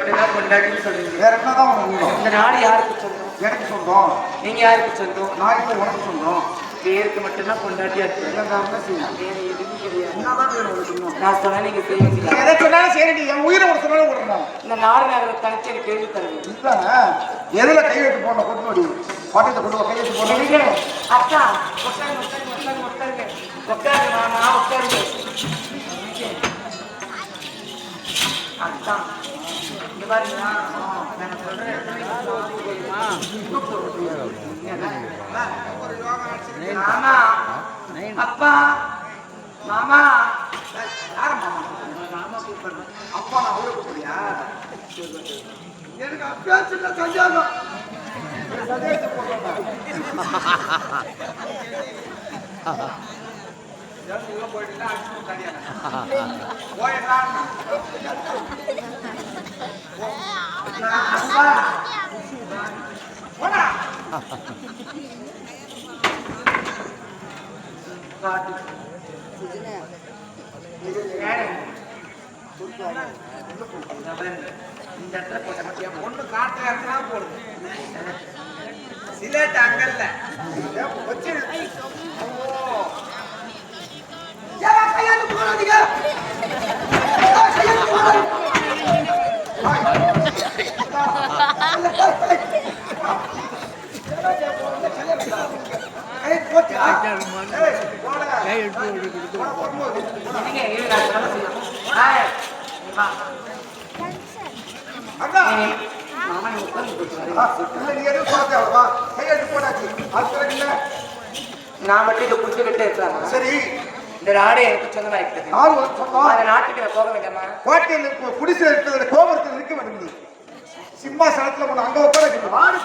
மட்டும்தான் கொண்டாடின்னு சொல்றீங்க. வேற என்னதான் உனக்கு? இந்த நாடு யாருக்கு சொந்தம்? எனக்கு சொந்தம். நீங்க யாருக்கு சொந்தம்? நான் இப்போ உனக்கு சொந்தம். பேருக்கு மட்டும்தான் கொண்டாட்டியா இருக்கு. என்ன செய்யணும்? வேற எதுவும் கிடையாது. என்னதான் வேணும் உனக்கு இன்னும்? நான் சொன்னா நீங்க செய்வீங்க. எதை சொன்னாலும் சரி, என் உயிரை ஒரு சொன்னாலும் விடணும். இந்த நாடு நகர தனிச்சு எனக்கு கேள்வி தருவேன். இல்ல எதுல கையெழுத்து போடணும்? கொண்டு வடி பாட்டத்தை கொண்டு கையெழுத்து போடணும். அக்கா உட்காருங்க மாமா உட்காருங்க. அக்கா இந்த பாருங்க, நான் சொல்றேன் மாமா அப்பா மாமா யார மாமா? மாமா கூப்பிடுறேன். அப்பா நான் அவரை கூப்பிடுறியா? எனக்கு அப்பியாச்சு இல்லை சஞ்சாகம். சந்தேகத்தை போடுறேன். உள்ள போயிட்டு அடிச்சு போயிடலாம். இந்த இடத்துல போட்ட பொண்ணு காட்டுறா போடுது. சிலேட் அங்கல்ல வச்சு கையாண்டு போறாதீங்க. நான் மட்டும் இதை குடிச்சுக்கிட்டே இருக்கலாம். சரி, இந்த நாடு எனக்கு சொந்தமா இருக்குது. அந்த நாட்டுக்கு நான் போக வேண்டாமா? கோட்டையில் குடிசை இருக்கிற கோபுரத்தில் இருக்க வேண்டும். சிம்மாசனத்துல ஒண்ணு அங்க உட்கார வாங்க.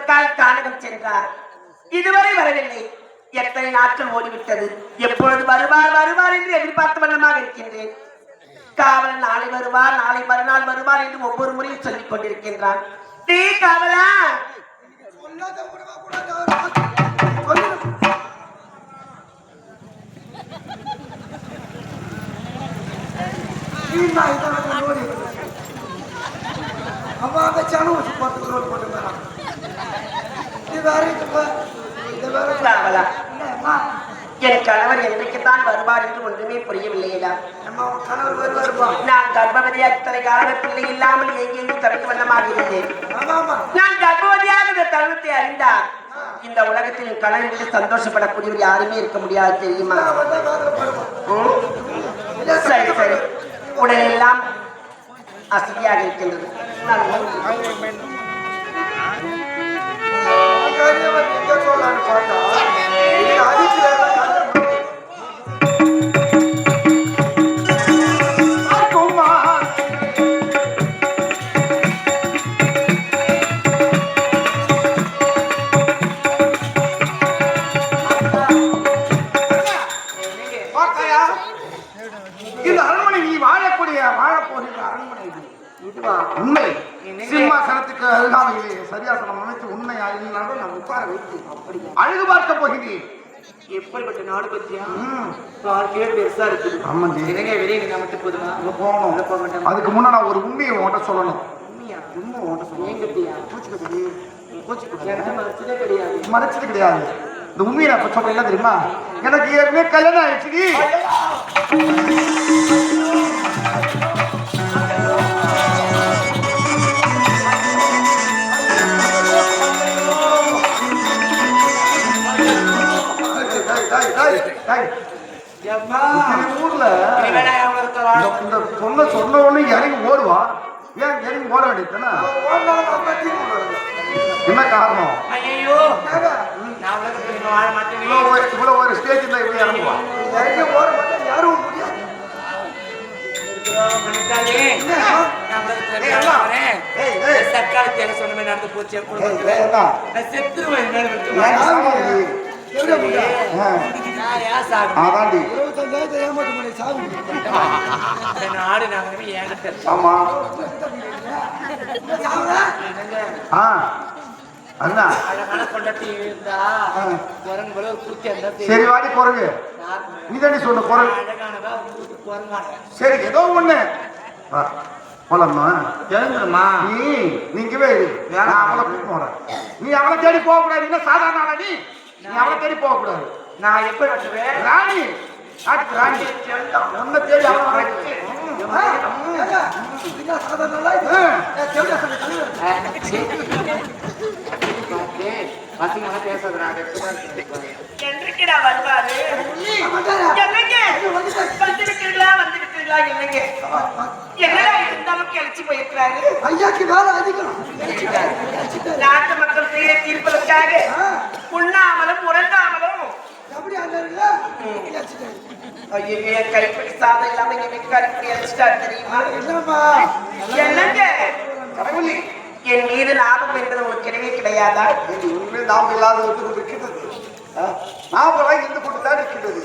காரணத்தால் கானகம் சென்றார். இதுவரை வரவில்லை. எத்தனை நாட்கள் ஓடிவிட்டது. எப்பொழுது வருவார் வருவார் என்று எதிர்பார்த்த வண்ணமாக இருக்கின்றேன். காவலன் நாளை வருவார், நாளை மறுநாள் வருவார் என்று ஒவ்வொரு முறையும் சொல்லிக் கொண்டிருக்கின்றான். டீ காவலா, காவலா, என் கணவர் என்றைக்குத்தான் வருவார் என்று ஒன்றுமே புரியவில்லையா? நான் கர்ப்பவதியாக இத்தனை கால பிள்ளை இல்லாமல் எங்கெங்கும் தவிர்த்து வண்ணமாக இருந்தேன். நான் கர்ப்பவதியாக இந்த தருணத்தை அறிந்தார் இந்த உலகத்தில் கணவன் சந்தோஷப்படக்கூடியவர் யாருமே இருக்க முடியாது தெரியுமா? சரி சரி, உடனெல்லாம் அசதியாக இருக்கின்றது. இந்த அரண்மனை நீ வாழக்கூடிய வாழப்போகின்ற அரண்மனை உண்மை சிம்மாசனத்துக்கு அருகாமையிலே சரியாசனம் அமைத்து உண்மையா இருந்தாலும் நான் உட்கார வைத்து அப்படி அழகு பார்க்க போகிறேன். எப்படிப்பட்ட நாடு பத்தியா பார்க்கவே பெருசா இருக்குது. ஆமாண்டி, வெளியே நமக்கு போதுமா போகணும். அதுக்கு முன்ன நான் ஒரு உண்மையை உன்கிட்ட சொல்லணும். உண்மை உன்கிட்ட கிடையாது, மறைச்சது கிடையாது. இந்த உண்மையை நான் இப்ப சொல்றேன் தெரியுமா? எனக்கு ஏற்கனவே கல்யாணம் ஆயிடுச்சு. ஊர்ல இந்த சொன்ன உடனே இறங்கி ஓடுவா. ஏன் இறங்கி ஓட வேண்டியதுன்னா என்ன காரணம்? ஐயோ, இவ்வளவு ஒரு ஸ்டேஜ் இருந்தா இப்படி இறங்குவான். யாரும் முடியாது. சர்க்காரத்தை சொன்ன நடந்து போச்சு. நாடு ஆமா சரி வாடி குரங்கு, நீ தாண்டி சொன்ன குரங்கு. சரி ஏதோ ஒண்ணு போலம்மா, எழுந்துருமா. நீங்கவே அவளை கூப்பிட்டு போறேன். நீ அவளை தேடி போக கூடாது. சாதாரண ஆளா நீ அவளை தேடி போக கூடாது. நான் எப்படி வச்சுவேன்? ராணி நாட்டுக்கு ராணி ஒன்ன தேடி அவளை ஐயாக்கு வேற அதிகம். நாட்டு மக்கள் செய்ய தீர்ப்பதற்காக உண்ணாமலும் உறங்காமலும் கைப்படி சாதம் இல்லாம தெரியுமா? என்னங்க என் மீது லாபம் என்பது உங்களுக்கு கிடையவே கிடையாதா? உண்மையில் லாபம் இல்லாத இருக்கிறது. லாபம் இருந்து கொண்டுதான் இருக்கின்றது.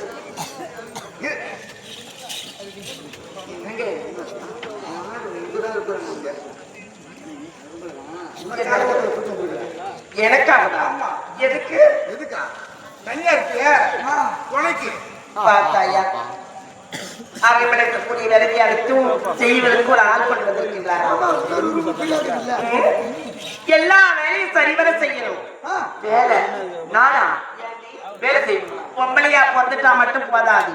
எனக்காகதான். எதுக்கு? எதுக்கா? தனியா இருக்கிய துணைக்கு பார்த்தாயா? அரைமடைக்கக்கூடிய விலகி அழைத்தும் செய்வதற்கு ஒரு ஆள் கொண்டு வந்திருக்கின்றார். எல்லா வேலையும் சரிவர செய்யணும். வேலை நானா வேலை செய்யணும். பொம்பளையா பிறந்துட்டா மட்டும் போதாது.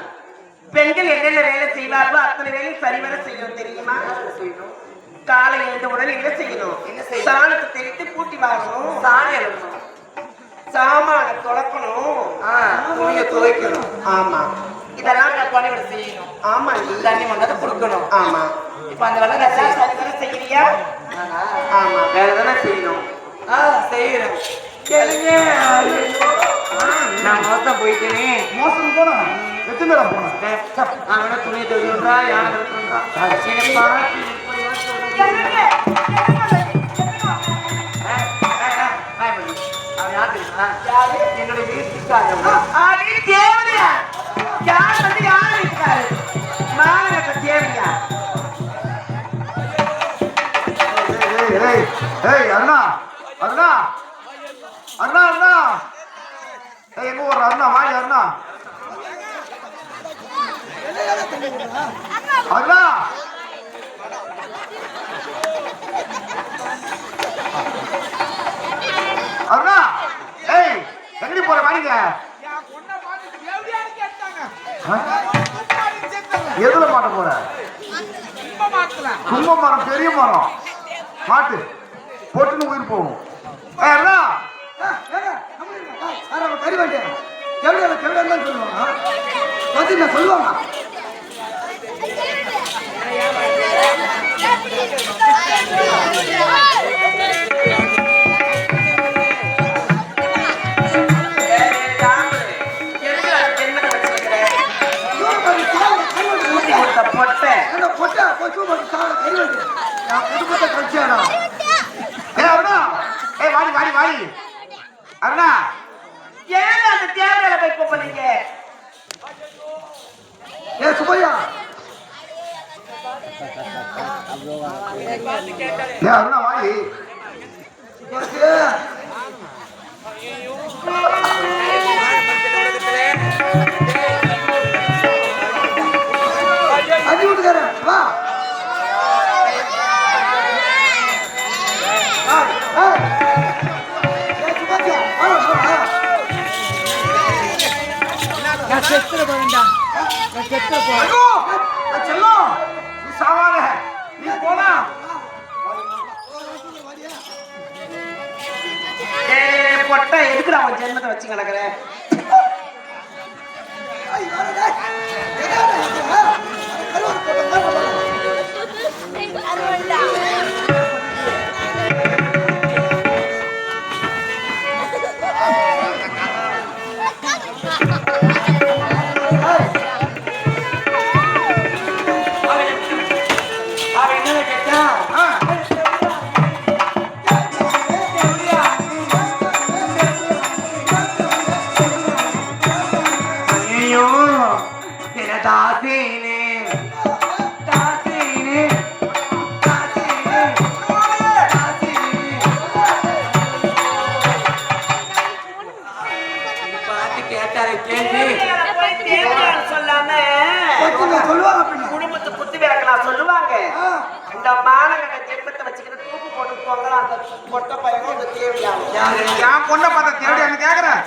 பெண்கள் என்னென்ன வேலை செய்வார்களோ அத்தனை வேலையும் சரிவர செய்யணும். தெரியுமா? காலை எழுந்தவுடன் என்ன செய்யணும்? சாணத்தை தெளித்து கூட்டி வாங்கணும், சாணி எழுதணும், சாமான துளக்கணும், துணியை துவைக்கணும். ஆமா, இதெல்லாம் பணிவிட செய்யணும். ஆமா, தண்ணி வந்ததை கொடுக்கணும். ஆமா, இப்ப அந்த வேலை சரிவர செய்யறியா? ஆமா, வேற தானே செய்யணும். செய்யறேன். கேளுங்க, நான் மோசம் போயிட்டேனே. மோசம் போனா எத்தனை பேரா போன? அவன துணி தொழில்ன்றா, யானை தொழில்ன்றா. அவன் யார் தெரியுமா? யாரு? என்னுடைய வீட்டுக்காரங்க. நீ தேவையா? யார் வந்து யார் இருக்காரு? மாநகர தேவையா? அருணா அருணா அருணா அருணா எங்க ஒரு அருணா வாங்க அருணா அருணா அருணா எங்கடி போற வாங்க எதுல மாட்ட போற கும்ப மரம் பெரிய மரம் மாட்டு போட்டுன்னு உயிர் போகும் சொல்லுவாங்க அருணா ஏன் அந்த தேவையில போய் கூப்பிடுறீங்க? சுபையா அருணா வாடி அடி விட்டுக்கிறேன் வா செல்லம் நீ சாவாத நீ போனா பொட்டை எதுக்குடா அவன் ஜென்மத்தை வச்சு கிடக்குற? குடும்பத்தை குத்து விளக்கலாம் சொல்லுவாங்க. இந்த மாநகர ஜென்மத்தை வச்சுக்கிட்டு தூக்கு போட்டு போங்கலாம் அந்த பொட்டை பையனும் இந்த தேவையான நான் பொண்ணை பார்த்தா தேவையான்னு கேக்குறேன்.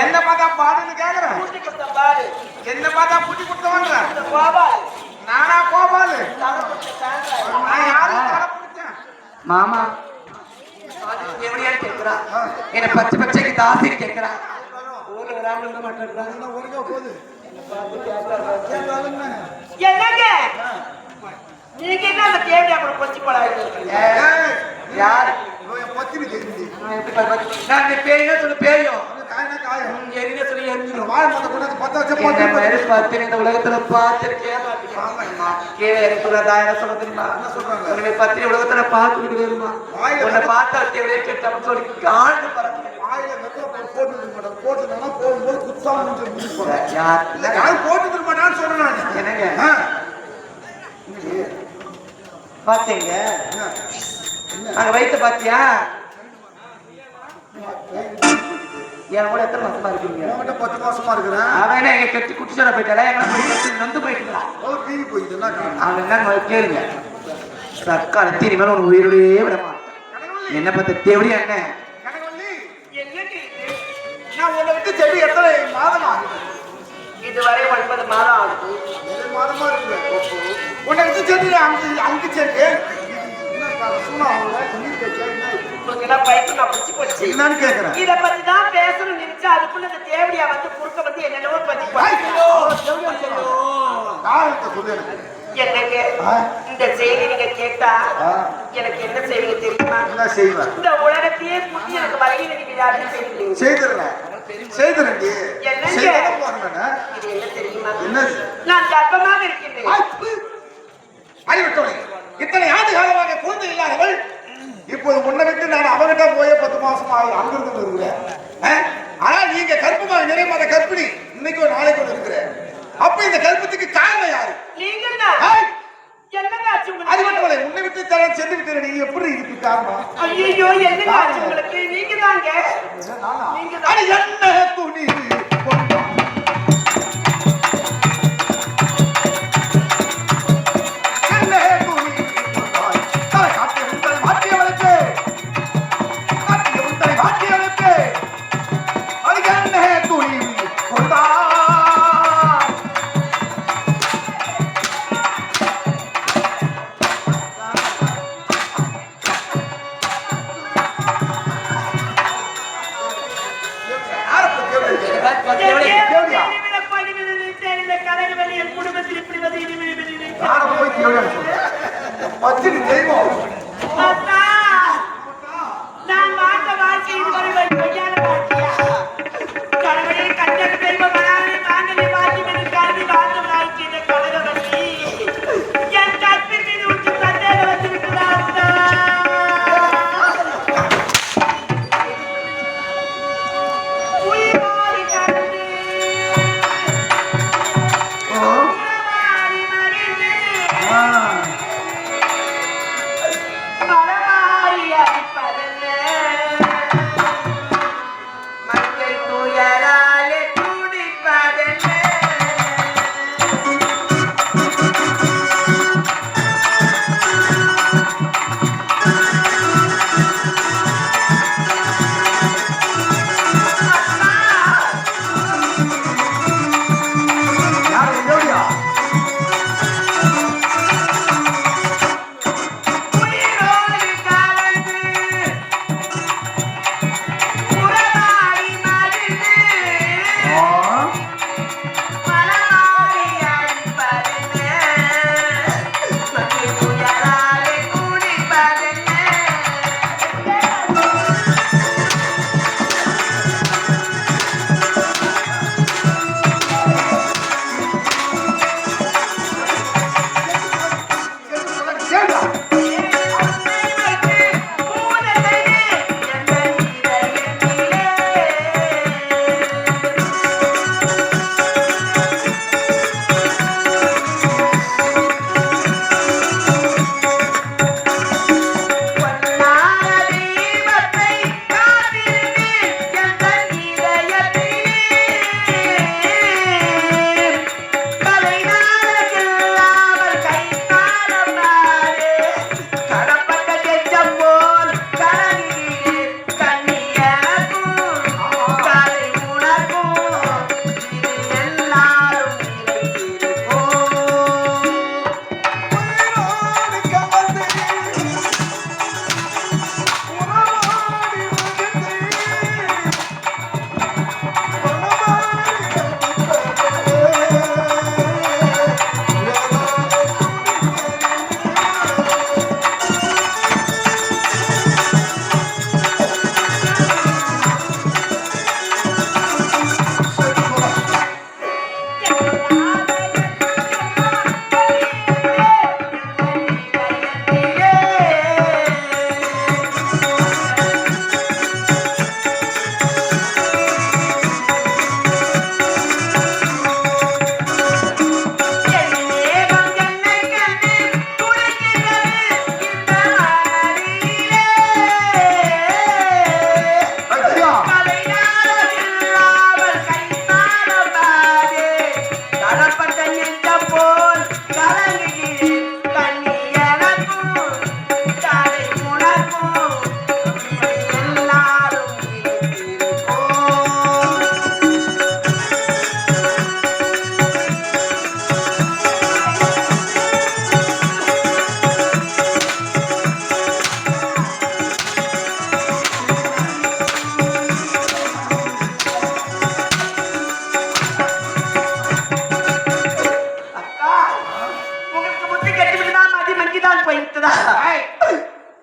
என்ன பார்த்தா பாடுன்னு கேக்குறேன். என்ன பார்த்தா பூட்டி கொடுத்தவன்ற நானா கோபாலு நான் யாரும் தலை பிடிச்சேன் மாமா எப்படியான்னு கேட்கிறா. என்ன பச்சை பச்சைக்கு தாசின்னு கேட்கிறா. ஊர்ல வராம இருக்க மாட்டேங்கிறாங்க. ஒருக்கா போகுது என்னங்க நீங்க என்ன அந்த தேவையா கூட கொஞ்சம் போடாது யார் பத்தினி தெரிஞ்சு நான் பேரையே சொல்லு பேரையும் காயம் எரினே சொல்லி எரிஞ்சிடும். வாழை மத்த கூட பத்த வச்சு பத்தினி இந்த உலகத்துல பார்த்திருக்கேன். கீழே எனக்கு சொல்றதா என்ன சொல்ல தெரியுமா? உன்னை பத்தினி உலகத்துல பார்த்துக்கிட்டு வருமா? உன்னை பார்த்தா தேவையே கேட்டா சொல்லி ஆழ்ந்து பறக்க வாயில போட்டு மாட்டாங்க. போட்டுனா போகும்போது குத்தாம யார் போட்டு மாட்டான்னு சொல்றேன். என்னங்க பாத்தீங்க அங்க வயிற்று பாத்தியா? என் கூட எத்தனை மாசமா இருக்கீங்க? 10 மாசமா இருக்கிறேன். அவன் என்ன எங்க கட்டி குட்டிச்சோட போயிட்டால எங்களை நொந்து போயிட்டு அவன் என்ன கேளுங்க சர்க்கார தீனி மேல உனக்கு உயிரோடயே விட மாட்டேன். என்ன பார்த்த தேவடியா என்ன நான் உன்னை விட்டு செடி எத்தனை மாதம் ஆகுது? இதுவரை 9 மாதம் ஆகுது. 7 மாதமா இருக்கு. உன்னை விட்டு செடி அங்கு செடி உங்களுக்கு என்ன பைக்கு நான் பிடிச்சி போச்சு என்னன்னு கேக்குறேன். இதை பத்தி தான் பேசணும் நினைச்சா அதுக்குள்ள இந்த தேவடியா வந்து குறுக்க வந்து என்னென்னவோ பத்தி என்னங்க இந்த செய்தி நீங்க கேட்டா எனக்கு என்ன செய்வீங்க தெரியுமா? என்ன செய்வேன்? இந்த உலகத்தையே புத்தி எனக்கு வரையில நீங்க யாரும் செய்வீங்க. செய்திடுறேன் செய்திருந்தி என்னங்க இது என்ன தெரியுமா? என்ன நான் கர்ப்பமாக இருக்கின்றேன். அறிவிட்டோம். இத்தனை ஆண்டு காலமாக குழந்தை இல்லாதவள் இப்போது உன்னை விட்டு நான் அவகிட்ட போய் 10 மாசம் ஆகுது அங்கிருந்து இருக்கிறேன். ஆனா நீங்க கர்ப்பமாக நிறைய கர்ப்பிணி இன்னைக்கு ஒரு நாளைக்கு ஒன்று இருக்கிறேன். அப்ப இந்த கர்ப்பத்துக்கு காரணம் யாரு? அது மட்டும் இல்ல, உன்னை விட்டு தரம் சென்று விட்டு நீ எப்படி இதுக்கு காரணம்? ஐயோ என்ன ஆச்சு உங்களுக்கு? நீங்க தாங்க என்ன துணி நான் வாழ்ந்த வாழ்க்கை பொய்யான வாழ்க்கையா? கடவுளே கண்டன தெய்வ மனாலே மாங்கனி வாங்கி கல்வி வாழ்ந்த வாழ்க்கை இந்த கனகவல்லி என் கற்பின் மீது உச்சி சந்தேகம் வந்து விட்டதா? உயிரோடி கண்டு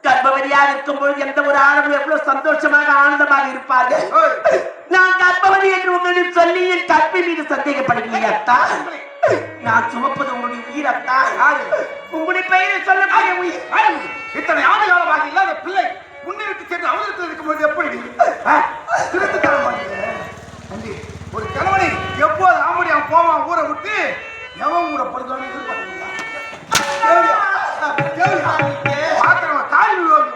கர்ப்பவதியாக இருக்கும்போது எந்த ஒரு ஆணவம் எவ்வளவு சந்தோஷமாக ஆனந்தமாக இருப்பார்கள். நான் கர்ப்பவதி என்று உங்களிடம் சொல்லி என் கற்பை மீது சந்தேகப்படுகிறீங்க. நான் சுமப்பது உங்களுடைய உயிரத்தான். யாரு? உங்களுடைய பெயரை சொல்லக்கூடிய உயிர். இத்தனை ஆண்டு காலமாக இல்லாத பிள்ளை முன்னே விட்டு சென்று அவதரித்து இருக்கும்போது எப்படி திருத்து தர மாட்டேங்க? ஒரு கணவனை எப்போது ஆம்படியா போவான் ஊரை விட்டு எவன் கூட படுத்தான்னு எதிர்பார்த்தீங்களா? பாத்திரம் தாய் விழுவாங்க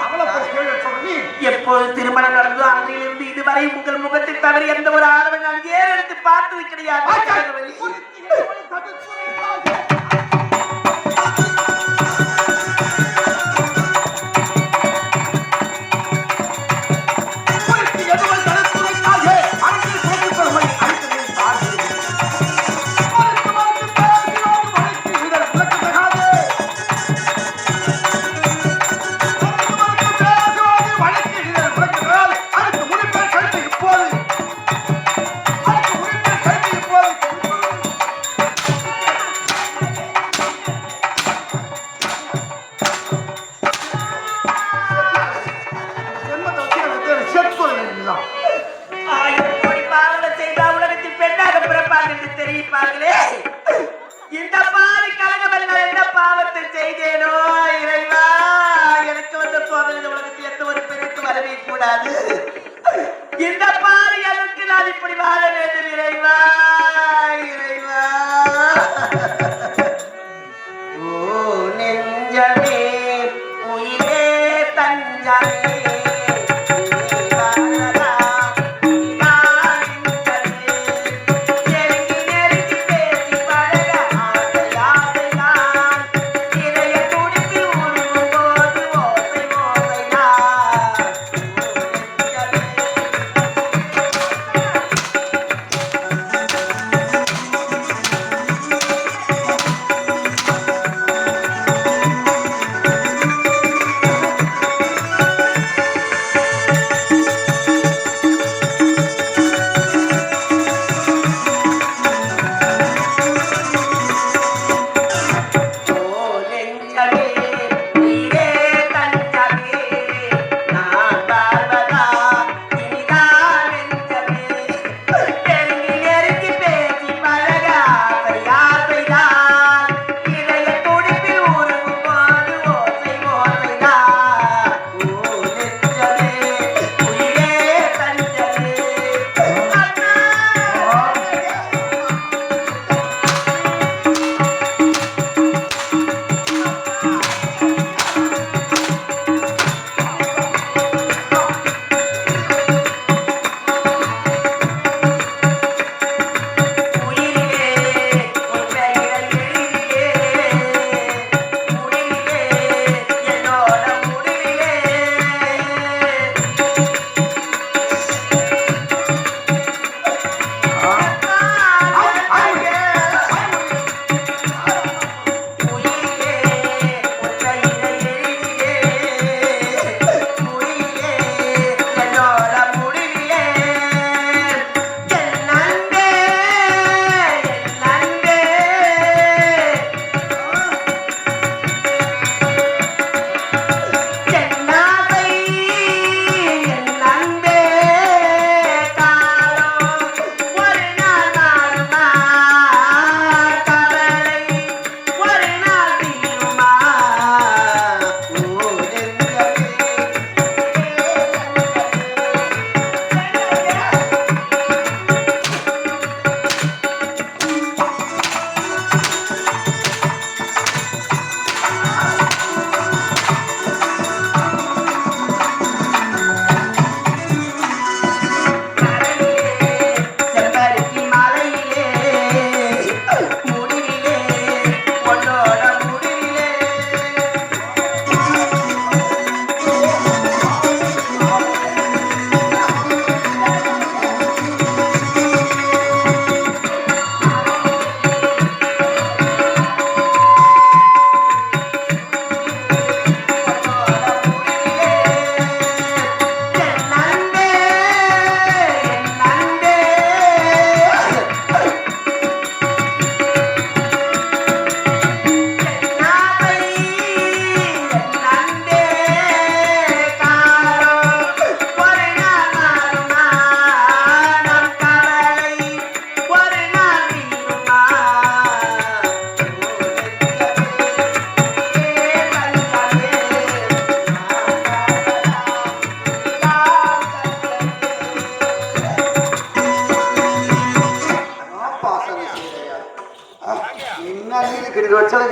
அவளை கேள்வி சொல்லி எப்போது திருமணம் நடந்தோ அன்றையிலிருந்து இதுவரை உங்கள் முகத்தை தவிர எந்த ஒரு ஆணவனை நான் ஏறெடுத்து பார்த்தது கிடையாது. இந்த பாவி கலகமெல்லாம் என்ன பாவத்தை செய்தேனோ இறைவா, எனக்கு வந்த சோதனை இந்த உலகத்தில் எந்த ஒரு பெருக்கு வரவே கூடாது. இந்த பாவி அதற்கு நான் இப்படி வாழ வேண்டும் இறைவா, இறைவா. ஓ நெஞ்சமே உயிரே தஞ்சமே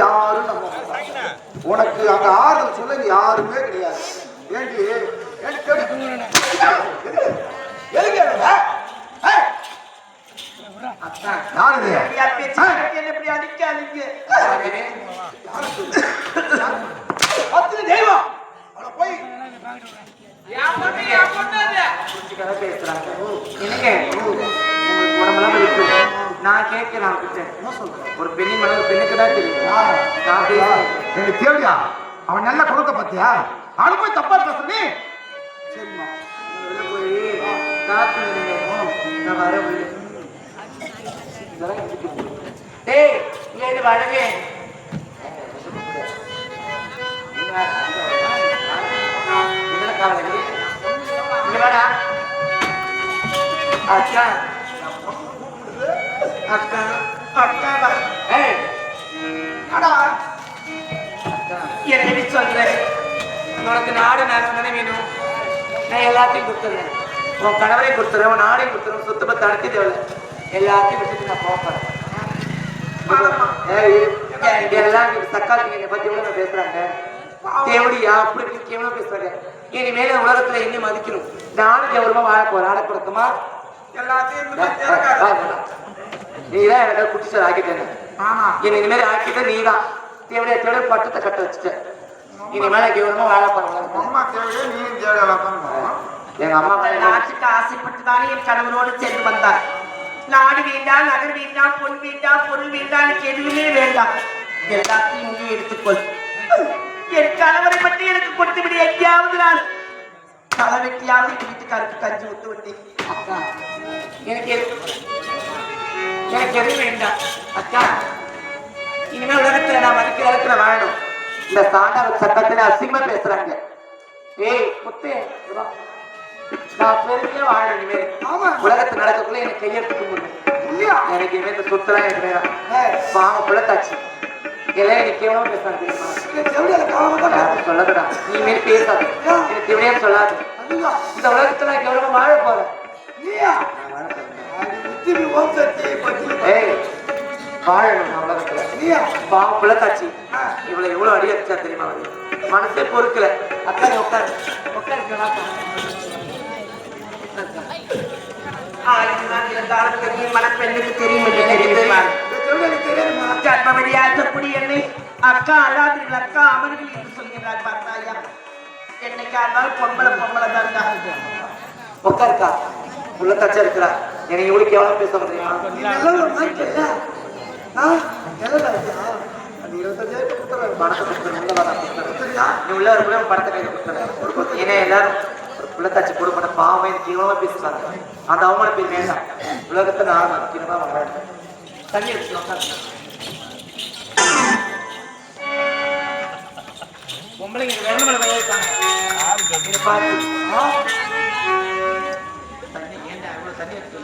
யாரும் நம்ப மாட்டாங்க. உனக்கு அங்க ஆறுதல் சொல்ல இங்க யாருமே கிடையாது. ஏண்டி அக்கா யாரு ஐயா, பேச்சு என்ன இப்படி அடிக்காதீங்க. அத்தனை தெய்வம் அவளை போய் புரிஞ்சுக்காக பேசுறாங்க. என்னங்க உங்களுக்கு உடம்பெல்லாம் வலிக்கு. நான் கேட்கிறேன் அவன்கிட்ட. என்ன சொல்றேன்? ஒரு பெண்ணின் மனது பெண்ணுக்கு தான் தெரியும். நான் பேசுறேன். எனக்கு தேவையா அவன் நல்ல குணத்தை பத்தியா அவனை போய் தப்பா பேசுறீ? சரிம்மா வெளில போய் காத்து நில்லுங்க. நான் வர உள்ள. டேய் இங்க இது வழவே. என்ன காவலி? இங்க வாடா. அக்கா அக்கா அக்கா வா. ஏய் அடா என்னடி சொல்றேன்? உனக்கு நாடு நகரம் வேணும். நான் எல்லாத்தையும் கொடுத்துறேன். உன் கணவரை கொடுத்துறேன், உன் நாடையும் கொடுத்துறேன், சொத்து பத்து அடக்கி தேவை எல்லாத்தையும் விட்டுட்டு நான் போறேன். எல்லாம் தக்காளி என்னை பத்தி எவ்வளவு பேசுறாங்க. தேவடியா அப்படி இப்படி எவ்வளவு பேசுறாங்க. இனிமேல உலகத்துல என்ன மதிக்கணும். நானும் கௌரவமா வாழ போறேன். ஆட கொடுக்குமா நீதான் எனக்கு குட்டிச்சார் ஆக்கிட்டேன். இனிமேல் ஆக்கிட்ட நீதான் தேவடியா தேவை பட்டத்தை கட்ட வச்சுட்டேன். இனிமேல கௌரவமா வாழ போறேன். அம்மா தேவையே நீ தேவையெல்லாம் எங்க அம்மா நாட்டுக்கு ஆசைப்பட்டுதானே என் கணவரோடு சென்று வந்தார். நாடு வேண்டாம், நகர் வேண்டாம், பொன் வேண்டாம், பொருள் வேண்டாம், எனக்கு எதுவுமே வேண்டாம். எல்லாத்தையும் நீ எடுத்துக்கொள். என் கணவரை பற்றி எனக்கு கொடுத்து விட எங்கேயாவது நான் தலைவெட்டியாவது என் வீட்டுக்காருக்கு கஞ்சி ஊத்து விட்டேன். அக்கா எனக்கு எதுவும் வேண்டாம். அக்கா இனிமேல் உலகத்துல நான் மதிக்கிற இடத்துல வாழணும். இந்த சாண்டவ சட்டத்துல அசிங்கமா பேசுறாங்க. ஏய் முத்து நான் பெருமையா வாழணும். இனிமேல் உலகத்துல நடக்கக்குள்ள எனக்கு கையெழுத்துக்க முடியும். எனக்கு இனிமேல் இந்த சொத்துலாம் எனக்கு வேணாம். பாவம் புள்ளத்தாச்சு எல்லாம் எனக்கு எவ்வளவு பேசுறாங்க தெரியுமா? சொல்லதுடா நீ மாரி பேசாது. எனக்கு எவ்வளவு சொல்லாது. இந்த உலகத்துல எனக்கு எவ்வளவு வாழ போறேன். ஏய் வாழணும் நான் உலகத்துல. பாவம் புள்ளத்தாச்சு இவ்வளவு எவ்வளவு அடி அடிச்சா தெரியுமா? மனசே பொறுக்கல. அக்கா நீ உட்காரு மனப்பெண்ணுக்கு தெரியும். கர்ப்பவதியாகக்கூடிய என்னை அக்கா அழாதீர்கள், அக்கா அமர்கள் என்று சொல்கிறார். பார்த்தாயா என்னைக்கு ஆனாலும் பொம்பளை தான். உட்காருக்கா புள்ளத்தாச்சா இருக்கிறா. என்னை இவளுக்கு எவ்வளவு பேச தெரியுமா? நீ உள்ள இருக்கிற படத்தை கையில கொடுத்துறேன். ஏன்னா எல்லாரும் புள்ளத்தாச்சி கொடுப்பட பாவம் எனக்கு இவ்வளவா பேசுறாங்க. அந்த அவமான பேர் வேண்டாம். உலகத்தை நான் மதிக்கிறதா வராது. தண்ணி எடுத்து பொம்பளைங்க வெள்ளமலை வயக்காங்க. தண்ணி ஏன்டா இவ்வளவு தண்ணி எடுத்து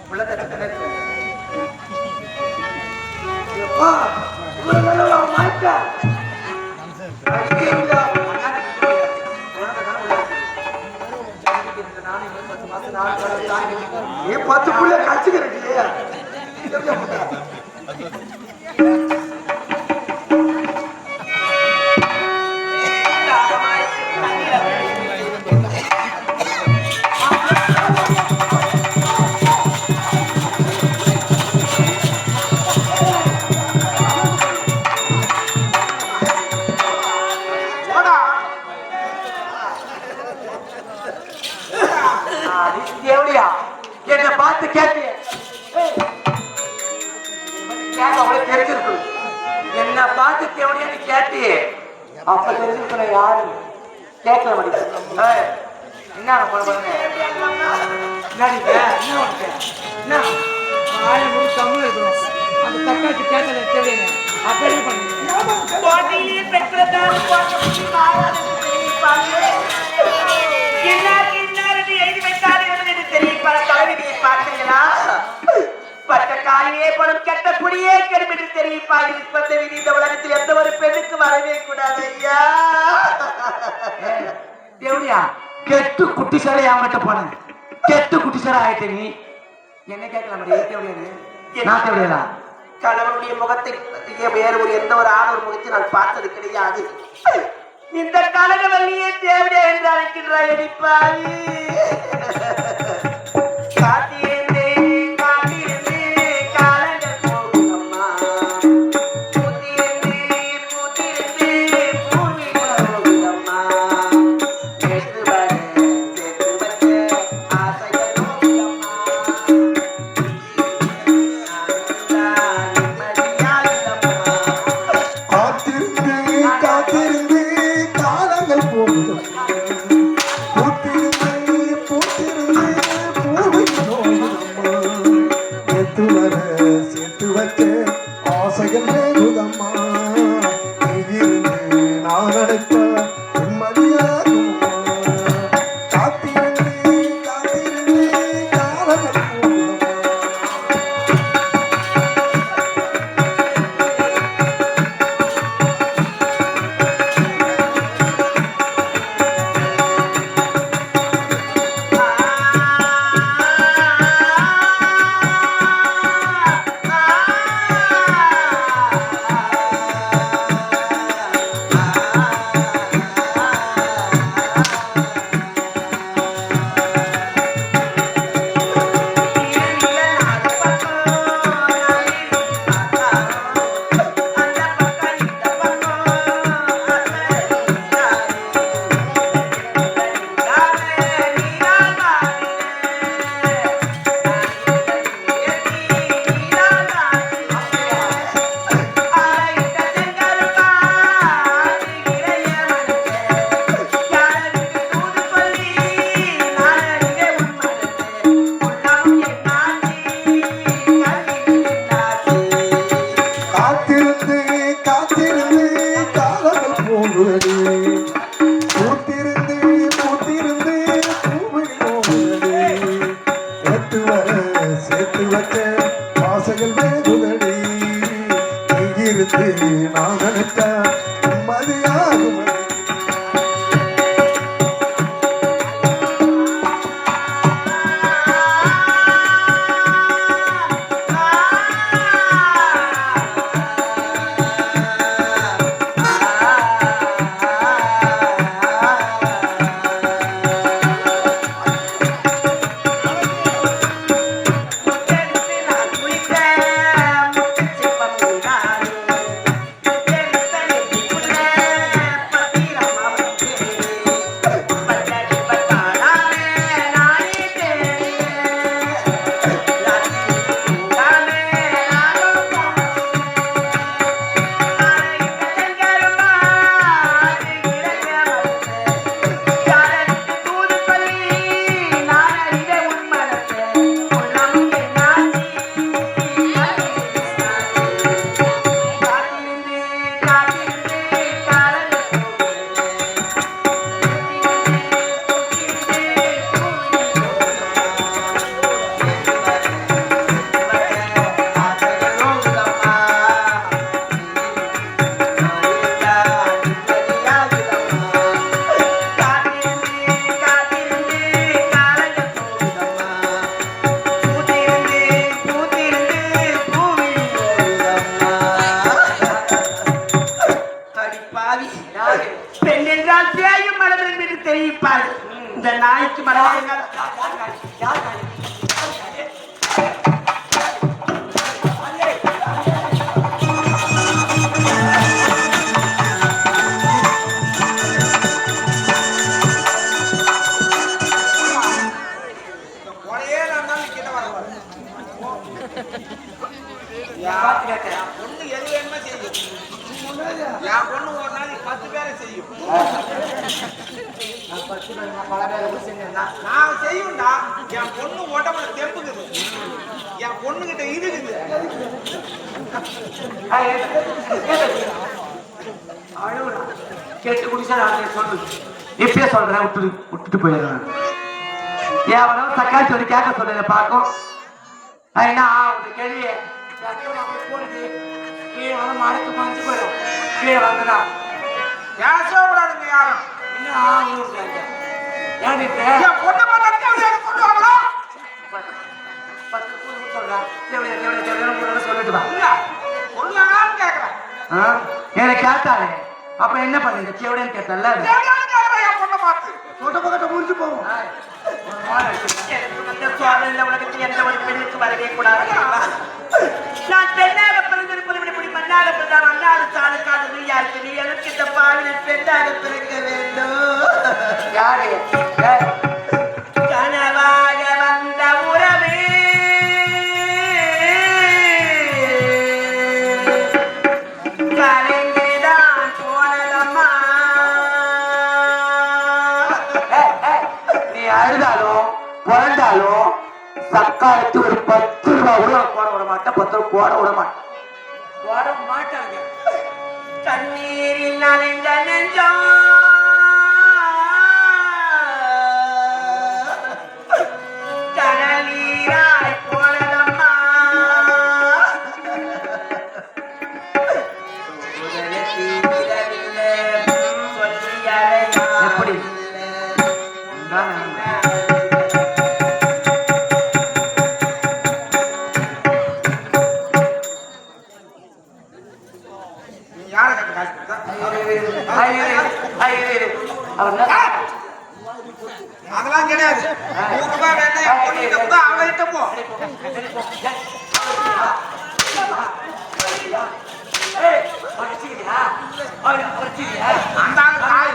புள்ளத்தாச்சி தண்ணி எடுத்து பத்து புள்ள கழிச்சுக்கிறேன். என்ன பார்த்து கேட்டிய தெரிஞ்சிருக்கணும். என்ன பார்த்து தேவடியா நீ கேட்டியே அப்ப தெரிஞ்சிருக்கணும். யாரு கேட்கல மாட்டேங்க. என்ன பண்ணுங்க தமிழ் இருக்கணும். அந்த தக்காளி கேட்கல தேவையான அப்படியே பண்ணுங்க. பட்ட காலியே பணம் கெட்ட குடியே கெடும் என்று தெரிவிப்பா. இப்பந்த விதி இந்த உலகத்தில் எந்த ஒரு பெண்ணுக்கு வரவே கூடாது. ஐயா தேவடியா கெட்டு குட்டிசாலை அவங்கிட்ட போனேன். கெட்டு குட்டிசாலை ஆயிட்ட நீ என்ன கேட்கலாம் தேவடியா? நான் தேவடியா கணவனுடைய முகத்தை வேறு ஒரு எந்த ஒரு ஆண் ஒரு முகத்தை நான் பார்த்தது கிடையாது. இந்த கனகவல்லியை தேவையா என்று அழைக்கின்றாய் அடிப்பாய். பெண் என்றால் பேயும் மனதில் என்று தெரிவிப்பார். இந்த நாய்க்கு மனதில் பொண்ணு எது வேணுமா செய்யும். என் பொண்ணு ஒரு நாளைக்கு 10 பேரை செய்யும். நான் செய்யும்டா. என் பொண்ணு உடம்புல தெம்புக்குது. என் பொண்ணுகிட்ட இருக்குது. கேட்டு குடிச்சா சொல்லு. இப்பயே சொல்றேன், விட்டுட்டு போயிடுறேன். எவனோ தக்காளி சொல்லி கேட்க சொல்ல பார்க்கும். என்ன கேள்வி மறைச்சு மறைச்சு போயிடும். கீழே வந்துடா பேசக்கூடாதுங்க யாரும். பொண்ணு சொல்றேன் சொல்லிட்டு எனக்கு கேட்டாலே அப்ப என்ன பண்ணுங்க செவடேன்னு கேட்டல என் பொண்ணை பார்த்து சொட்ட பக்கத்தை முடிஞ்சு போகும். எனக்கு வந்த சுவாமி இந்த உலகத்தில் எந்த ஒரு பெண்ணுக்கு வரவே கூடாது தெரியுமா? நான் பெண்ணாக பிறந்திருப்பது இப்படி மண்ணாக பிறந்தால் அண்ணாடு சாலுக்காடு நீயா இருக்கு. நீ எனக்கு இந்த பாவின பெண்ணாக பிறக்க வேண்டும். யாரு கனவாக வந்த உறவே கலைந்துதான் போனதம்மா. நீ அழுதாலும் பிறந்தாலும் சக்காலத்து ஒரு 10 ரூபா கூட போட விட மாட்டேன். 10 ரூபா போட விட மாட்டேன். போட மாட்டாங்க. கண்ணீரில் நனைந்த நெஞ்சம் கடலீராய் போனதம்மா. உதயத்தில் விழவில்லை, சொல்லி எப்படி? நீ யாரை கட்ட காசு கொடுத்தா? அதெல்லாம் கிடையாது. 100 ரூபாய் வேணா என் பொண்ணுகிட்ட கொடுத்தா அவகிட்ட போ. அந்த ஆளு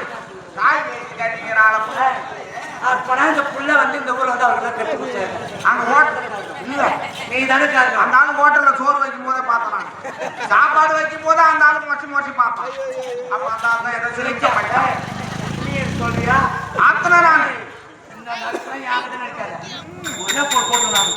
காய் வேஸ்ட் கட்டிக்கிறாள். இந்த புள்ள வந்து இந்த ஊர்ல வந்து அவருக்கு கட்டி கொடுத்தாரு. அங்க ஹோட்டல் இல்ல நீ தானே அந்த ஆளு ஹோட்டல்ல சோறு வைக்கும் போதே பார்த்தேன் நான். சாப்பாடு வைக்கும் போது அந்த ஆளு மொச்சி பார்ப்பான். அப்ப அந்த ஆள் தான் எதை சிரிக்க மாட்டேன் சொல்றியா? அத்தனை நான் இந்த நேரத்துல யாருக்கு நினைக்காத. உடனே போட்டு நான்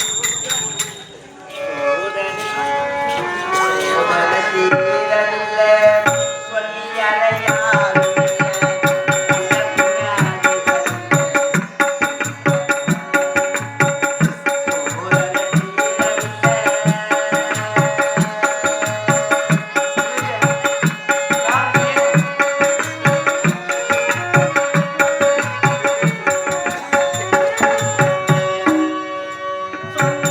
சொந்த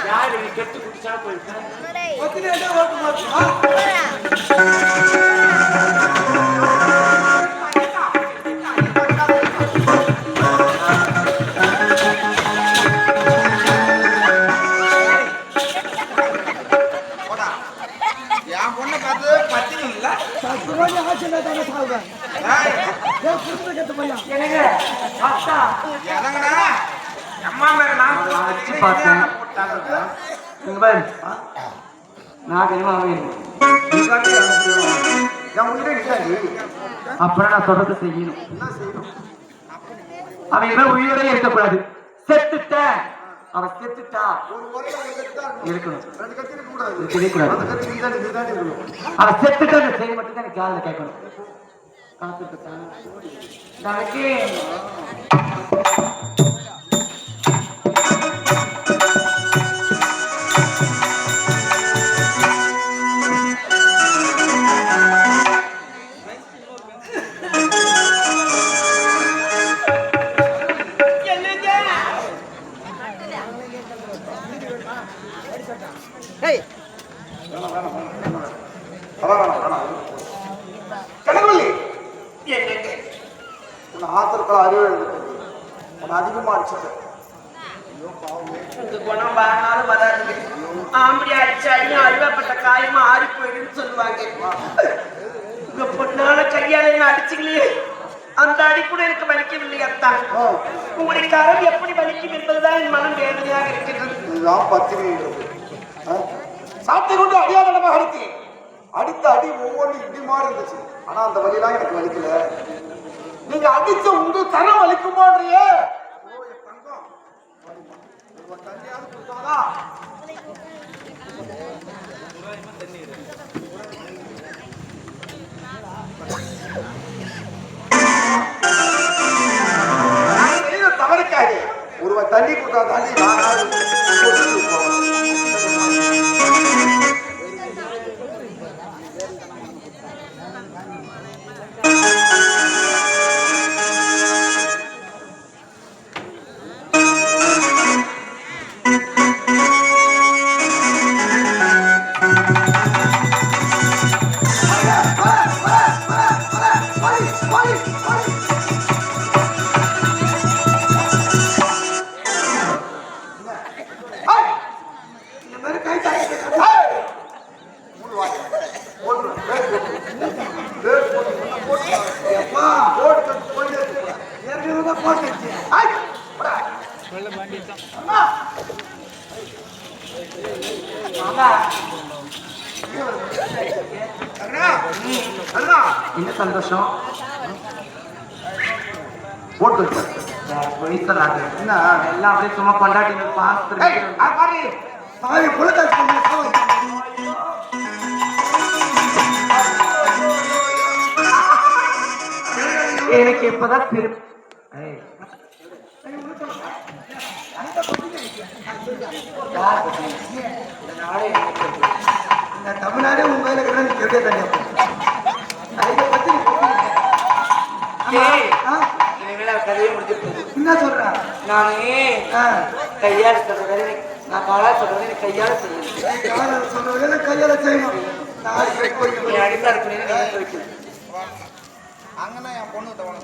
யாரு கெட்டு குடிச்சா போயிருக்கேன் என் பொண்ணை பார்த்து பத்தினீங்களா எனக்கு அத்தா இறங்கடா அம்மா மேல நான் வச்சு பார்த்தேன் இங்க பாரு நான் என்னமா அப்புறம் நான் தொடர்ந்து செய்யணும் அவங்க உயிரோட இருக்கக்கூடாது செத்துட்டேன் அவன் செத்துட்டா இருக்கணும் இருக்கவே கூடாது அவன் செத்துட்டா அந்த செய்தி மட்டும் தான் எனக்கு காதுல கேட்கணும் காத்துட்டு நாளைக்கு கனகவல்லி ஆத்திரத்தில் அறிவு அதிகமா அடிச்சது இந்த குணம் வரனாலும் வராதுங்க. ஆம்படி அடிச்சாடியும் அழுவப்பட்ட காயமா ஆறி போயிடுன்னு சொல்லுவாங்க. உங்க பொண்ணால கையால என்ன அடிச்சுக்கலையே, அந்த அடி கூட எனக்கு வலிக்கவில்லை அத்தான். உங்களுடைய கரம் எப்படி வலிக்கும் என்பதுதான் என் மனம் வேதனையாக இருக்கிறது. இதுதான் பத்திரிகை சாப்பிட்டு கொண்டு அடியாதனமாக அடித்தேன். அடித்த அடி ஒவ்வொன்றும் இடி மாதிரி இருந்துச்சு. ஆனா அந்த வலியெல்லாம் எனக்கு வலிக்கல. நீங்க அடிச்ச உங்க கரம் வலிக்குமான்றியே தவறுக்காது. ஒருவன் தண்ணி கொடுத்தா தாண்டி என்ன சந்தோஷம் போட்டு வயசலாது என்ன எல்லாம் அப்படியே சும்மா கொண்டாடி எனக்கு இப்பதான் திருப்பி தமிழ்நாடே உங்க கேட்டே தண்ணி கதையை முடிஞ்சிருக்கு. என்ன சொல்ற? நானே கையால சொல்றது நான் காலா சொல்றது கையால செய்யணும். சொல்றது கையால செய்யணும். நீ அடித்தா இருக்கு அங்கன்னா என் பொண்ணு தவணை